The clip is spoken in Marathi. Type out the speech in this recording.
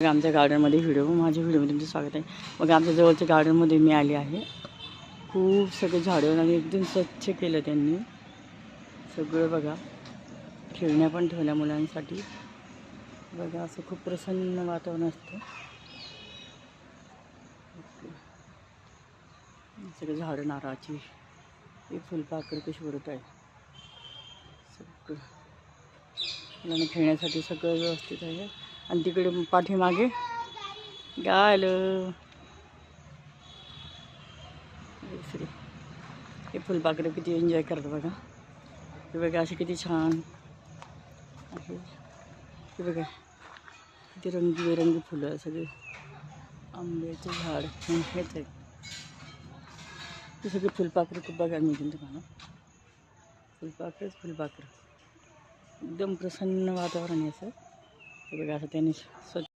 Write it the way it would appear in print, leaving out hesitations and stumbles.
आमच्या गार्डनमध्ये माझ्या व्हिडिओमध्ये तुमचं स्वागत आहे. मग आमच्या जवळच्या गार्डनमध्ये मी आली आहे. खूप सगळे झाडं आणि एकदम स्वच्छ केलं त्यांनी सगळं. बघा, खेळण्या पण ठेवल्या मुलांसाठी. बघा, असं खूप प्रसन्न वातावरण असतं. सगळे झाडं, नारळाची, हे फुलपाखरं कशी उडत आहे. सगळं मुलांना खेळण्यासाठी सगळं व्यवस्थित आहे. आणि तिकडे पाठीमागे काय आलं, हे फुलपाखरं किती एन्जॉय करतात बघा. हे बघा, असे किती छान आहे. हे बघा, किती रंगीबेरंगी फुलं, सगळे आंब्याचे झाड हेच आहे. ते सगळे फुलपाखरं खूप बघा मिळतील तुम्हाला. फुलपाखरं एकदम प्रसन्न वातावरण आहे असं. हे बघा, असं त्यांनी स्वच्छ